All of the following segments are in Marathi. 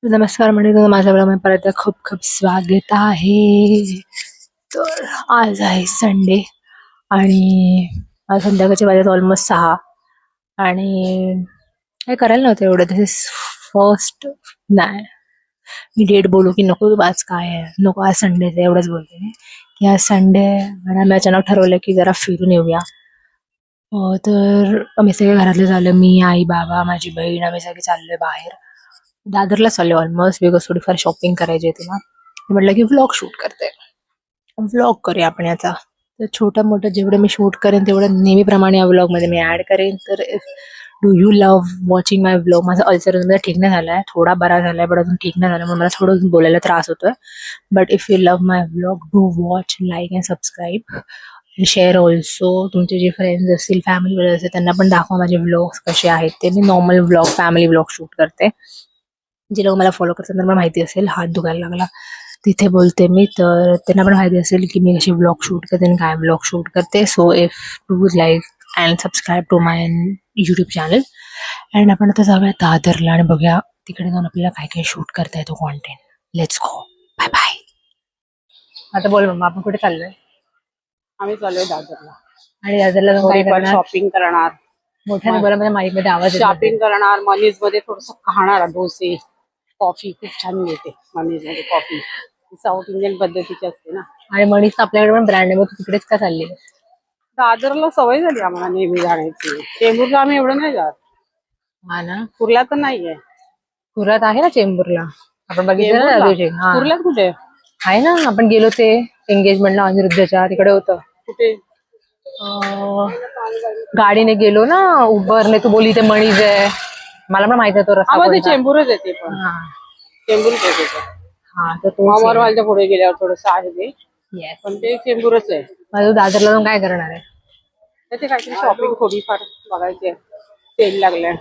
नमस्कार मंडळी, माझ्या ब्लॉगमध्ये परत खूप खूप स्वागत आहे. तर आज आहे संडे आणि आज संध्याकाळचे वाजत ऑलमोस्ट 6 आणि काय करायला नव्हतं एवढं. दिस इज फर्स्ट. नाही, मी डेट बोलू की नको, आज काय आहे नको, आज संडे आहे एवढंच बोलते मी की आज संडे आणि आम्ही अचानक ठरवलं की जरा फिरून येऊया. तर आम्ही सगळे घरातले झालं, मी, आई, बाबा, माझी बहीण, आम्ही सगळे चाललोय बाहेर. दादरला चालले ऑलमोस्ट, बिकॉज थोडीफार शॉपिंग करायची आहे तिला. म्हटलं की व्लॉग शूट करते, व्लॉग करूया आपण याचा. तर छोटं मोठं जेवढं मी शूट करेन तेवढं नेहमीप्रमाणे या व्लॉगमध्ये मी ॲड करेन. तर do you love watching my vlog. माझा अल्सर मध्ये ठीक नाही झाला आहे, थोडा बरा झाला आहे, पण अजून ठीक नाही झाला, म्हणून मला थोडं बोलायला त्रास होतोय. But if you love my vlog, do watch, like and subscribe and share also. तुमचे जे फ्रेंड्स असतील, फॅमिली मेंबर्स असतील, त्यांना पण दाखवा माझे व्लॉग्स कसे आहेत ते. मी normal vlog, family vlog shoot करते. जे लोक मला फॉलो करतात त्यांना माहिती असेल, हात दुखायला लागला तिथे बोलते मी, तर त्यांना पण माहिती असेल की मी कशी व्लॉग शूट करते आणि काय व्लॉग शूट करते. So if to like and subscribe to my YouTube channel. And आपण आता जाऊया दादरला आणि बघूया तिकडे जाऊन आपल्याला काय काय शूट करता येतो content. Let's go. Bye bye. आता बोल मम्मा, आपण कुठे चाललोय? आम्ही चाललोय दादरला आणि दादरला जाऊन काय करणार? शॉपिंग करणार. मोठ्याने बोला, माझ्या माईक मध्ये आवाज येत शॉपिंग करणार, मनीज मध्ये थोडस खाणार, डोसे, कॉफी खूप छान मिळते मनीज मध्ये. कॉफी साऊथ इंडियन पद्धतीची असते ना. आणि मनीष आपल्याकडे पण ब्रँड आहे, मग तू तिकडेच का चालली? दादरला सवय झाली आम्हाला नेहमी जाण्याची. चेंबूरला आम्ही एवढं नाही जात. हा ना, कुर्ला तर नाहीये. कुर्ल्यात आहे ना चेंबूरला, आपण बघितलं ना त्या दिवशी. हा, कुर्ल्यात कुठे आहे ना, आपण गेलो ते एंगेजमेंटला अनिरुद्धच्या, तिकडे होतं. कुठे? गाडीने गेलो ना, उबरने. तू बोली ते मणीज आहे, मला पण माहित आहे तो रस्ता ते कोणता. चेंबूरच येते, पण हा चेंबूरच येते. हा, तर तो अमरवालच्या पुढे गेल्यावर थोडस आहे ते, येस. पण ते चेंबूरच आहे. माझं दादरला जाऊन काय करणार आहे? त्याचे काहीतरी शॉपिंग थोडीफार बघायची. सेल लागलाय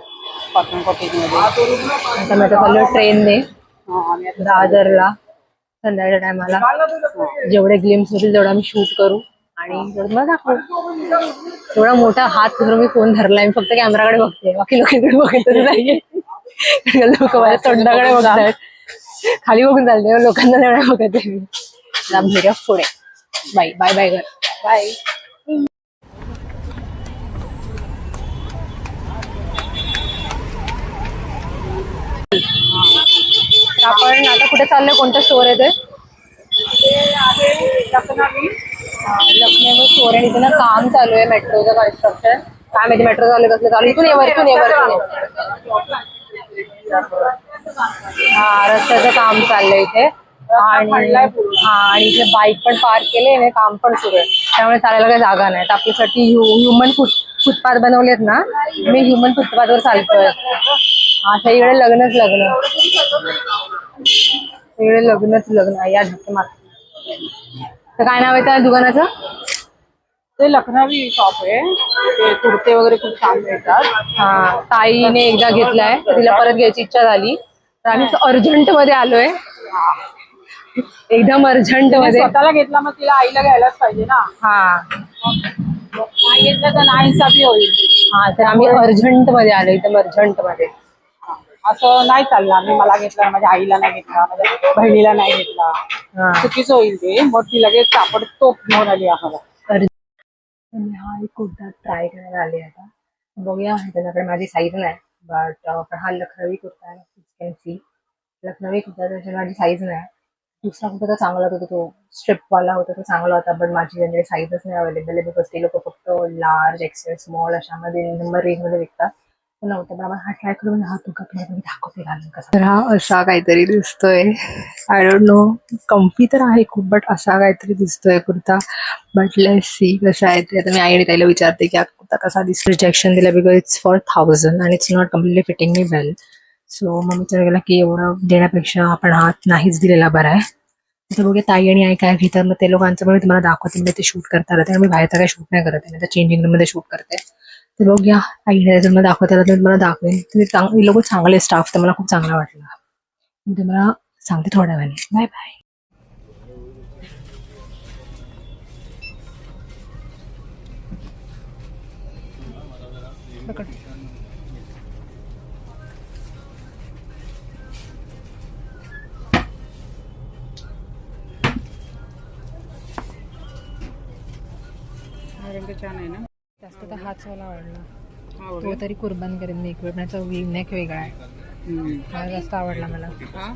कॉटन कॉटेज मध्ये. आता मी चाललो ट्रेनने दादरला संध्याकाळच्या टायमाला. जेवढे ग्लिम्स होतील तेवढा मी शूट करू आणि मला दाखवू. एवढा मोठा हात करून मी फोन धरलाय, मी फक्त कॅमेराकडे बघते, बाकी लोक इकडे बघतच नाहीये. लोक माझ्या तोंडाकडे बघतायत, खाली बघून चालते, लोकांना तेवढ्या बघते मी. भेटूया पुढे. बाय बाय बाय घर बाय. आपण आता कुठे चाललोय, कोणतं स्टोर आहे ते? लखनऊ स्टोर आहे. इथे ना काम चालू आहे, मेट्रोचं कन्स्ट्रक्शन. काय माहिती मेट्रो चालू कसलं चालू. इथून ये, वरतून ये, वरतून ये. हा, रस्त्याचं काम चाललंय इथे. आणि इथे बाईक पण पार्क केले, काम पण सुरू आहे, त्यामुळे चालायला काही जागा नाही. तर आपल्यासाठी ह्युमन फुटपाथ बनवलेत ना, मी ह्युमन फुटपाथवर चालतोय. असं इकडे लग्नच लग्न, इकडे लग्नच लग्न. या धक्के मार. तर काय नाव आहे त्या दुकानाचं? ते लखनवी शॉप आहे. ते कुर्ते वगैरे खूप छान मिळतात. हा, ताईने एकदा घेतलाय तर तिला परत घ्यायची इच्छा झाली, तर आम्ही अर्जंट मध्ये आलोय, एकदम अर्जंट मध्ये. स्वतःला घेतला मग तिला आईला घ्यायलाच पाहिजे ना. हा, नाही घेतलं तर नाइंसाफी होईल. हा, तर आम्ही अर्जंट मध्ये आलो, एकदम अर्जंट मध्ये. असं नाही चाललं. आम्ही मला घेतला, माझ्या आईला नाही घेतला, माझ्या बहिणीला नाही घेतला, चुकीचं होईल ते. मग ती लगेच ताबडतोब घेऊन आली आम्हाला. मी हा एक कुर्ता ट्राय करायला आले. आता बघूया, त्याच्याकडे माझी साईज नाही, बट हा लखनवी कुर्ता आहे. कॅन सी लखनवी कुर्ता, त्याची माझी साईज नाही. दुसरा कुर्ता तर चांगला होता, तो स्ट्रिपवाला होता, तो चांगला होता, बट माझी जनरली साईजच नाही अवेलेबल आहे, बिकॉज ते लोक फक्त लार्ज, एक्सेल, स्मॉल अशामध्ये नंबर रेंजमध्ये विकतात. नव्हतं, पण हा ट्राय करून हा तुका तुम्हाला दाखवते घालून कसा. तर हा असा काहीतरी दिसतोय. आय डोंट नो, कम्फी तर आहे खूप, बट असा काहीतरी दिसतोय कुर्ता. बट लेट्स सी कसा आहे ते. आता मी आईने त्याला विचारते की हा कुर्ता कसा दिसतो. रिजेक्शन दिला बिकॉज इट्स फॉर 1000 आणि it's not completely fitting me well. So मग विचार केला की एवढं देण्यापेक्षा आपण हात नाहीच दिलेला बरा आहे. तर बघूया ताई आणि आई काय घेतात, मग ते लोकांचं पण मी तुम्हाला दाखवते. मी ते शूट करता आलं, मी बाहेरचा काही शूट नाही करत आहे, मी तर चेंजिंग रूम मध्ये शूट करते. तर बघूया, आईने तुम्हाला दाखवता आलं तर तुम्हाला दाखवेन. तुम्ही लोक चांगले स्टाफ, तर मला खूप चांगला वाटला. मी तुम्हाला सांगते थोड्या वेळाने. Bye bye. हा रंग छान आहे ना. जास्त तर हाच वाला आवडला. हा तो बघा. तरी कुर्बान करेन मी. त्याचा नेक वेगळा आहे. हा जास्त आवडला मला. हा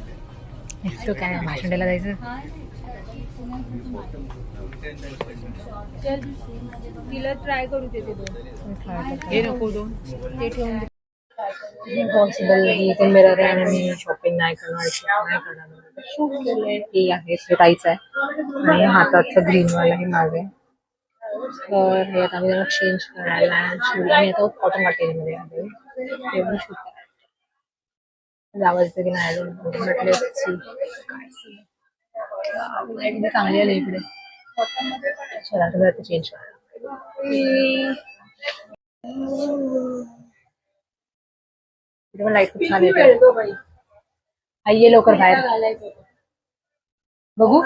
तो काय भाषण द्यायला जायचं. तिला ट्राय करू देते हे नको दोन. ते ठेवून पॉसिबल इथे मिरर आहे आणि मी शॉपिंग नाही करणार. हे आहे ते ताईच आहे आणि हाताचं ग्रीन वाला हे माझं आहे. तर हे आता आम्ही त्याला चेंज करायला शिवला. मी आता कॉटन मटेरियलमध्ये आहे तेवढं शूट करायला जावायचं की नाही म्हटलं काय चांगली आली इकडे. चला आता चेंज करायला. लाईट खूप छान येते. आई ये लवकर बाहेर बघू.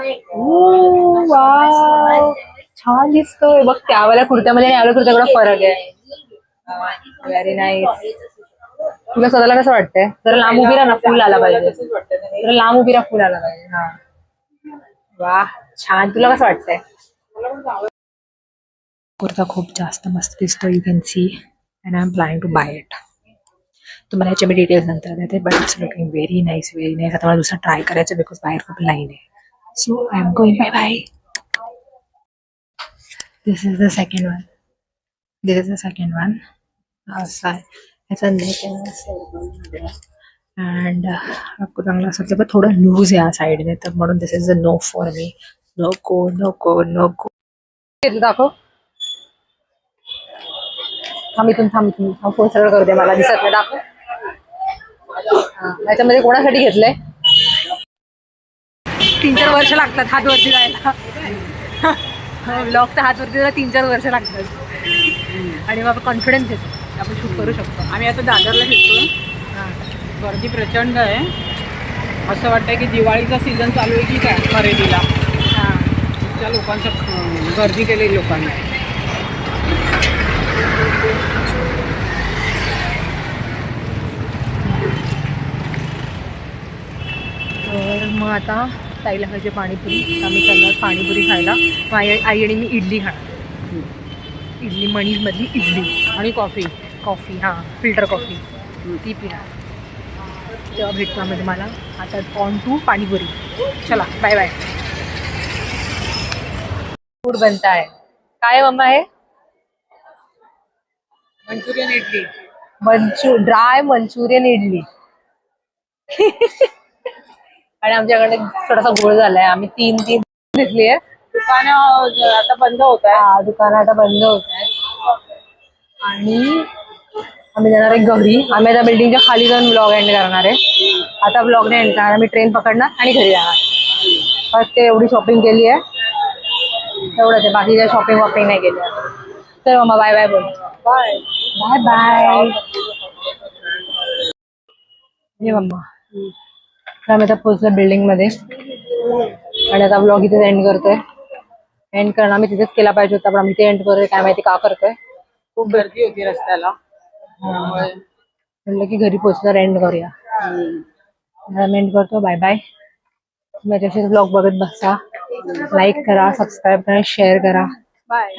वाव छान दिसतोय बघ. त्यावेळेला कुर्त्यामध्ये आणि यावेळेला कुर्त्याकडे फरक आहे. Very nice. तुला स्वतःला कसं वाटतंय? जरा लांब उभी राहा ना. फुल आला पाहिजे. जरा लांब उभी राहा. फुल आला पाहिजे. हा वा छान. तुला कसं वाटतंय? कुर्ता खूप जास्त मस्त दिसतो. You can see and I am planning to buy it. तुम्हाला याचे मी डिटेल्स नंतर देते. But it's looking very nice very nice. आता मला दुसरा ट्राय करायचं बिकॉज बाहेर खूप लाईन आहे. So I am going bye bye. This is the second one. This is the second one. असा आहे याचा नेक अँड आपको चांगला असं पण थोडं लूज आहे या साईडने. तर म्हणून this is a no for me. नको नको नको. दाखव. थांब फोन सगळं करू दे. मला दिसत नाही. दाखव. याच्यामध्ये कोणासाठी घेतलंय? 3-4 वर्ष लागतात हात वरती जायला. ब्लॉग तर हात वरती जायला 3-4 वर्ष लागतात आणि मग कॉन्फिडन्स येतो. आपण शूट करू शकतो. आम्ही आता दादरला घेतलो. गर्दी प्रचंड आहे. असं वाटतंय की दिवाळीचा सीझन चालू आहे की काय खरेदीला. त्या लोकांचं गर्दी केलेली लोकांनी. तर मग आता ताईला खायची पाणीपुरी. आम्ही चाललो पाणीपुरी खायला. आई आणि मी इडली खाणार. इडली मणीमधली इडली आणि कॉफी. हां फिल्टर कॉफी ती पिणार. तेव्हा भेटतो आम्ही तुम्हाला. आता ऑन टू पाणीपुरी. चला बाय बाय. फूड बनता है. काय मम्मा आहे? Manchurian idli. Dry Manchurian idli. आणि आमच्याकडे थोडासा गोळ झालाय. आम्ही 3 घेतली आहे. दुकानं आता बंद होत आहे. दुकानं आता बंद होत आहे आणि आम्ही जाणार आहे घरी. आम्ही आता बिल्डिंगच्या खाली जाऊन ब्लॉग एंड करणार आहे. आता ब्लॉग नाही एंड करणार. आम्ही ट्रेन पकडणार आणि घरी जाणार. फक्त ते एवढी शॉपिंग केली आहे तेवढंच आहे. बाकी काही शॉपिंग नाही केली आहे. चल मम्मा बाय बाय बोल. Bye bye bye. ये मम्मा. आम्ही आता पोहोचलो बिल्डिंग मध्ये आणि आता ब्लॉग इथेच एंड करतोय. एंड करणं आम्ही तिथेच केला पाहिजे होता पण आम्ही ते एंड करतोय. काय माहिती का करतोय. खूप गर्दी होती रस्त्याला. म्हटलं की घरी पोहोचल्यावर एंड करूया. एंड करतो. Bye bye. माझ्याशी ब्लॉग बघत बसा. लाईक करा, सबस्क्राईब करा, शेअर करा. बाय.